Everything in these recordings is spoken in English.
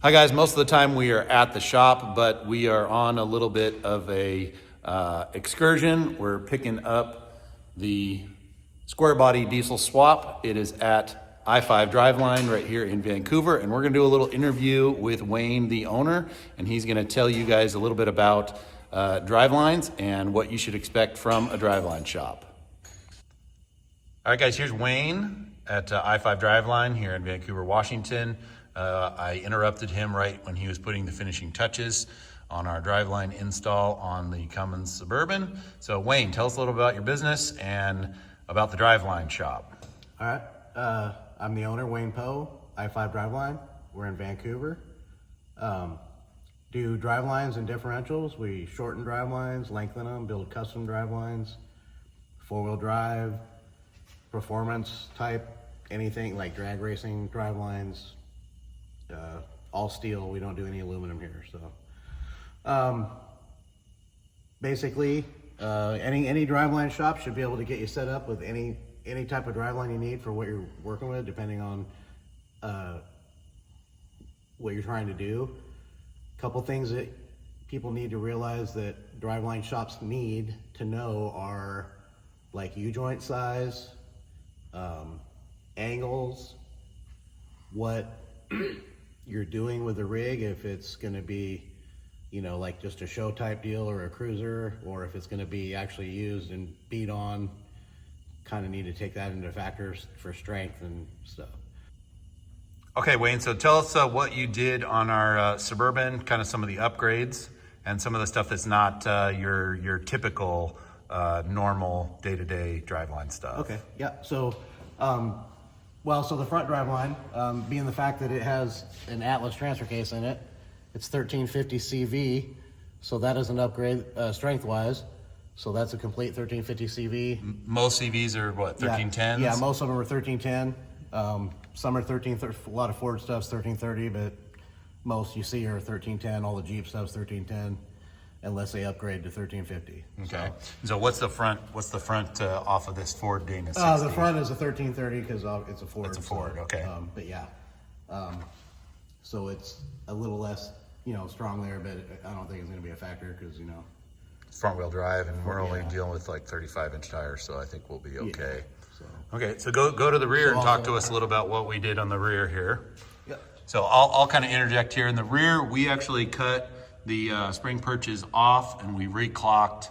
Hi guys, most of the time we are at the shop, but we are on a little bit of a excursion. We're picking up the square body diesel swap. It is at I5 Driveline right here in Vancouver, and we're gonna do a little interview with Wayne, the owner, and he's gonna tell you guys a little bit about drivelines and what you should expect from a driveline shop. All right guys, here's Wayne at I5 Driveline here in Vancouver, Washington. I interrupted him right when he was putting the finishing touches on our driveline install on the Cummins Suburban. So Wayne, tell us a little about your business and about the driveline shop. All right, I'm the owner, Wayne Poe, I5 Driveline. We're in Vancouver. Do drivelines and differentials. We shorten drivelines, lengthen them, build custom drivelines, four-wheel drive, performance type, anything like drag racing drivelines. All steel. We don't do any aluminum here. So basically any driveline shop should be able to get you set up with any type of driveline you need for what you're working with, depending on what you're trying to do. A couple things that people need to realize that driveline shops need to know are like U-joint size, angles, what you're doing with the rig, if it's going to be, you know, like just a show type deal or a cruiser, or if it's going to be actually used and beat on. Kind of need to take that into factors for strength and stuff. Okay, Wayne, so tell us what you did on our Suburban, kind of some of the upgrades and some of the stuff that's not your typical normal day-to-day driveline stuff. Okay, yeah, so so the front driveline, being the fact that it has an Atlas transfer case in it, it's 1350 CV, so that is an upgrade strength-wise. So that's a complete 1350 CV. Most CVs are what, 1310s? Yeah, most of them are 1310. Some are 1330. A lot of Ford stuff's 1330, but most you see are 1310. All the Jeep stuff's 1310, unless they upgrade to 1350. Okay. So what's the front? What's the front off of this Ford Dana 60? The front is a 1330 because it's a Ford. It's a Ford. So, okay. But yeah, so it's a little less, strong there, but I don't think it's going to be a factor because front wheel drive, and we're only dealing with like 35-inch tires, so I think we'll be okay. Yeah, okay, so go to the rear and talk to us a little about what we did on the rear here. Yep. So I'll kind of interject here. In the rear, we actually cut the spring perches off and we reclocked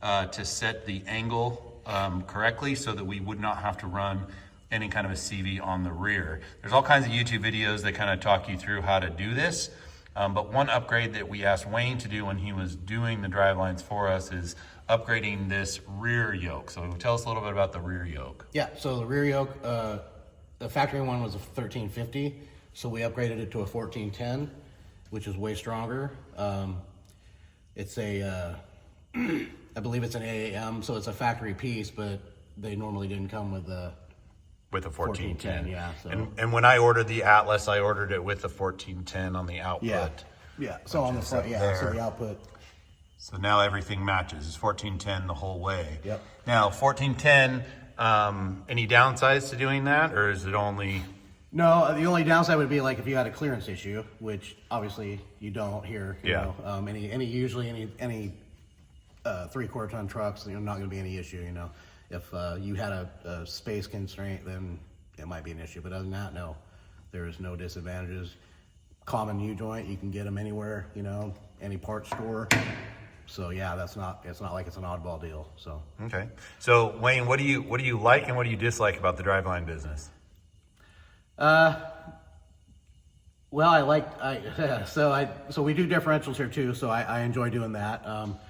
to set the angle correctly so that we would not have to run any kind of a CV on the rear. There's all kinds of YouTube videos that kind of talk you through how to do this. But one upgrade that we asked Wayne to do when he was doing the drivelines for us is upgrading this rear yoke. So tell us a little bit about the rear yoke. Yeah, so the rear yoke, the factory one was a 1350, so we upgraded it to a 1410, which is way stronger. It's a, I believe it's an AAM, so it's a factory piece, but they normally didn't come with the 1410, yeah. So. And when I ordered the Atlas, I ordered it with the 1410 on the output. Yeah. So on the front, so the output. So now everything matches. It's 1410 the whole way. Yep. Now 1410, any downsides to doing that, or is it only? No, the only downside would be like if you had a clearance issue, which obviously you don't here. You know, usually any 3/4 ton trucks, not going to be any issue. If you had a space constraint, then it might be an issue. But other than that, no, there is no disadvantages. Common U-joint, you can get them anywhere, any parts store. So yeah, it's not like it's an oddball deal. So okay. So Wayne, what do you like and what do you dislike about the driveline business? Well, so we do differentials here too, so I enjoy doing that.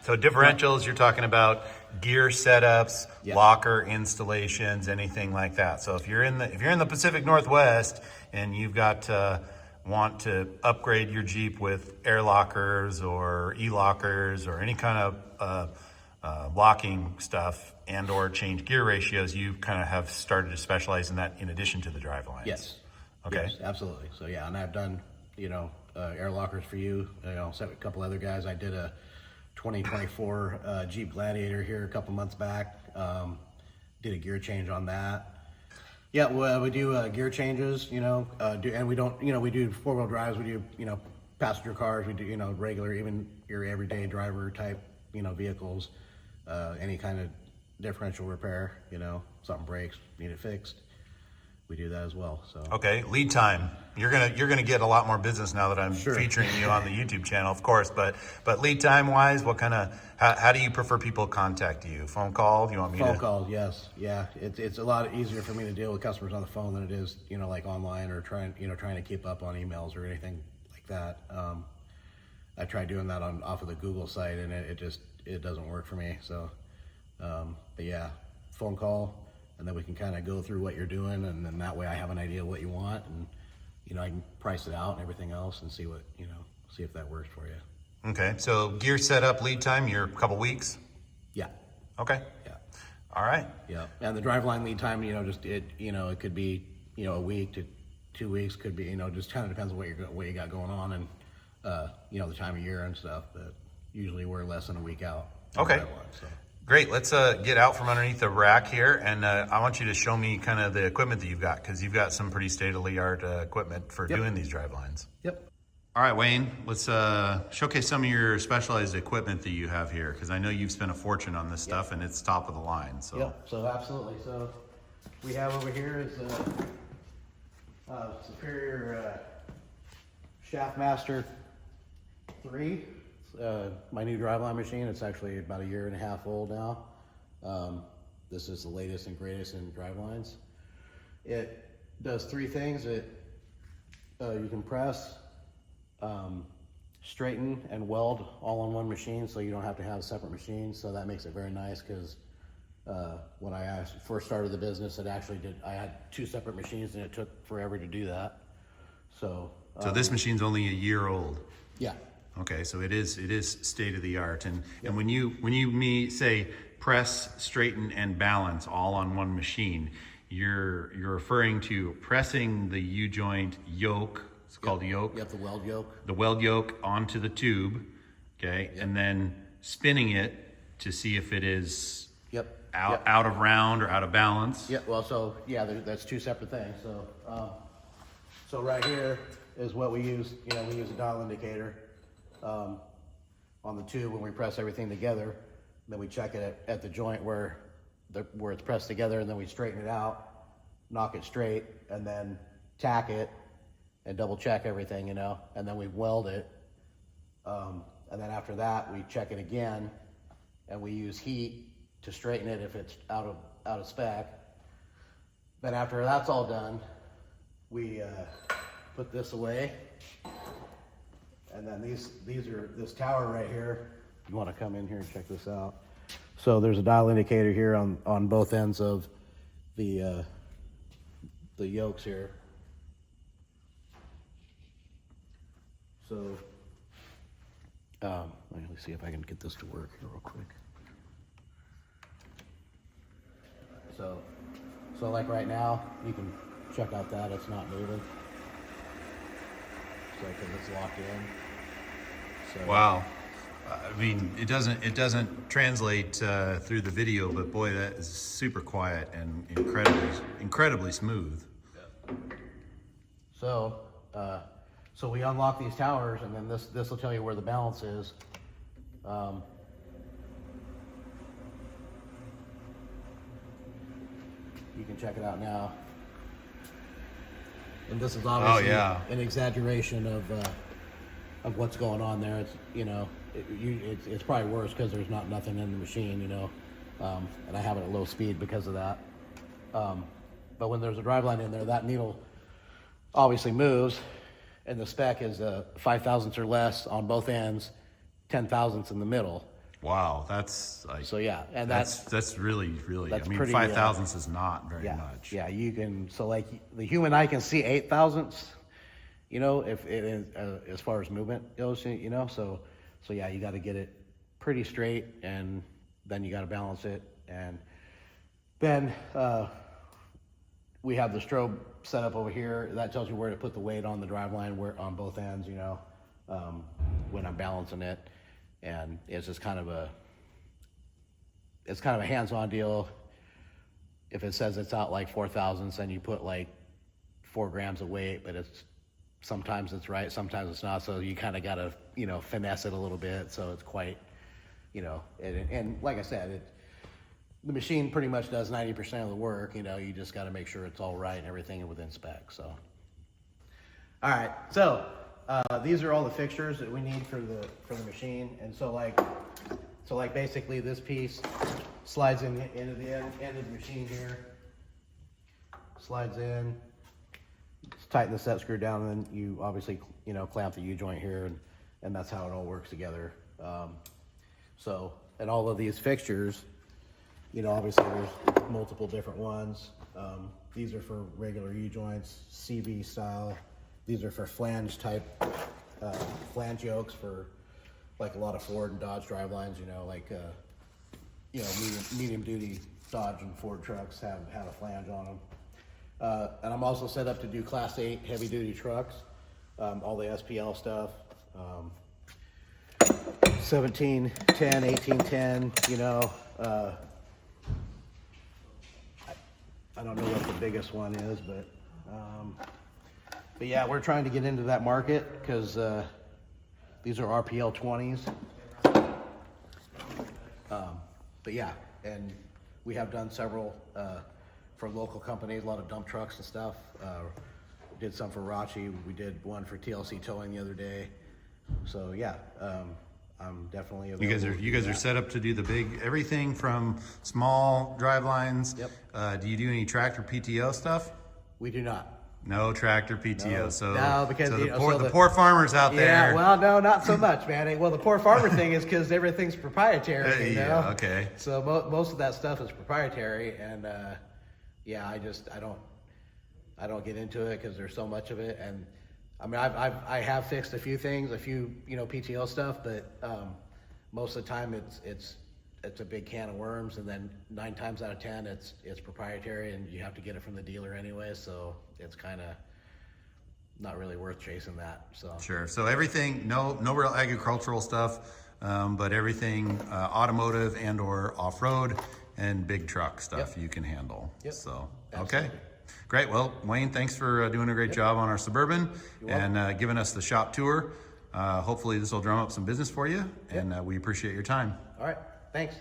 So differentials, you're talking about gear setups, locker installations, anything like that. So if you're in the Pacific Northwest and you've got want to upgrade your Jeep with air lockers or e-lockers or any kind of locking stuff and or change gear ratios, you kind of have started to specialize in that in addition to the drivelines. Yes. Okay. Yes, absolutely. So yeah, and I've done, air lockers for you, set with a couple other guys. I did a 2024 Jeep Gladiator here a couple months back. Did a gear change on that. Yeah, well, we do gear changes, and we don't, we do 4-wheel drives, we do, passenger cars, we do, regular, even your everyday driver type, vehicles, any kind of differential repair, something breaks, need it fixed. We do that as well. So Okay, lead time. You're gonna get a lot more business now that I'm featuring you on the YouTube channel, of course. But lead time wise, what kind of how do you prefer people contact you? Phone call? Do you want me phone to? calls, yes, yeah. It's a lot easier for me to deal with customers on the phone than it is, like online or trying to keep up on emails or anything like that. I tried doing that off of the Google site, and it doesn't work for me. So, but yeah, phone call. And then we can kind of go through what you're doing, and then that way I have an idea of what you want, and I can price it out and everything else, and see what see if that works for you. Okay, so gear setup lead time, you're a couple weeks. Yeah. Okay. Yeah. All right. Yeah. And the driveline lead time, it could be a week to 2 weeks, could be just kind of depends on what you got going on, and the time of year and stuff. But usually we're less than a week out. Okay. Great, let's get out from underneath the rack here, and I want you to show me kind of the equipment that you've got, because you've got some pretty state-of-the-art equipment for doing these drive lines. Yep. All right, Wayne, let's showcase some of your specialized equipment that you have here, because I know you've spent a fortune on this stuff, and it's top of the line. So. Yep, so absolutely. So we have over here is Superior Shaftmaster 3. My new driveline machine. It's actually about 1.5 years old now. This is the latest and greatest in drivelines. It does 3 things. You can press, straighten, and weld all on one machine, so you don't have to have separate machines. So that makes it very nice, because when I first started the business, I had 2 separate machines, and it took forever to do that. So this machine's only 1 year old. Yeah. Okay, so it is state of the art, and when you say press, straighten, and balance all on one machine, you're referring to pressing the U-joint yoke. It's called yoke. Yep, the weld yoke. The weld yoke onto the tube, okay, and then spinning it to see if it is out of round or out of balance. Yeah. Well, so yeah, that's 2 separate things. So right here is what we use. We use a dial indicator. On the tube when we press everything together, then we check it at the joint where it's pressed together, and then we straighten it out, knock it straight, and then tack it and double check everything, and then we weld it, and then after that we check it again, and we use heat to straighten it if it's out of spec. Then after that's all done, we put this away. And then these are this tower right here. You want to come in here and check this out. So there's a dial indicator here on both ends of the yokes here. So let me see if I can get this to work here real quick. So like right now, you can check out that it's not moving. So because it's locked in. So, wow, I mean, it doesn't translate through the video, but boy, that is super quiet and incredibly smooth. So we unlock these towers, and then this will tell you where the balance is. You can check it out now. And this is obviously an exaggeration of what's going on there. It's it's probably worse because there's nothing in the machine, and I have it at low speed because of that. But when there's a driveline in there, that needle obviously moves, and the spec is 5 thousandths or less on both ends, 10 thousandths in the middle. Wow, that's like and that's really that's I mean, pretty, 5 thousandths is not very much. Yeah, you can like the human eye can see 8 thousandths, if it is as far as movement goes, so yeah, you got to get it pretty straight, and then you got to balance it, and then we have the strobe set up over here that tells you where to put the weight on the driveline, where on both ends, when I'm balancing it. And it's just kind of a hands-on deal. if it says it's out like 4,000, then you put like 4 grams of weight, but sometimes it's right, sometimes it's not. So you kind of got to, finesse it a little bit. So it's quite, and like I said, the machine pretty much does 90% of the work. You just got to make sure it's all right and everything within spec. So, all right. So these are all the fixtures that we need for the machine. And so like basically this piece slides into the end of the machine here. Slides in. Tighten the set screw down, and then you obviously clamp the U-joint here, and that's how it all works together. And all of these fixtures, obviously there's multiple different ones. These are for regular U-joints, CV style. These are for flange type, flange yokes for like a lot of Ford and Dodge drivelines. Medium duty Dodge and Ford trucks have a flange on them. And I'm also set up to do Class 8 heavy duty trucks, all the SPL stuff, 1710, 1810, I don't know what the biggest one is, but yeah, we're trying to get into that market because these are RPL 20s. But yeah, and we have done several for local companies, a lot of dump trucks and stuff. Did some for Rachi. We did one for TLC Towing the other day. So yeah, I'm definitely available. You guys are set up to do the big everything from small drive lines. Yep. Do you do any tractor PTO stuff? We do not. No tractor PTO. No, because the poor farmers out there. Yeah, well, no, not so much, man. Well, the poor farmer thing is because everything's proprietary. Yeah, okay. So most of that stuff is proprietary, and yeah, I don't get into it because there's so much of it. And I mean, I have fixed a few things, PTO stuff, but most of the time it's a big can of worms, and then 9 times out of 10 it's proprietary, and you have to get it from the dealer anyway, so it's kind of not really worth chasing that. So sure. So everything, no real agricultural stuff, but everything automotive and or off-road and big truck stuff you can handle. Yep. So Absolutely. Okay, great. Well, Wayne, thanks for doing a great job on our Suburban and giving us the shop tour. Hopefully this will drum up some business for you, and we appreciate your time. All right. Thanks.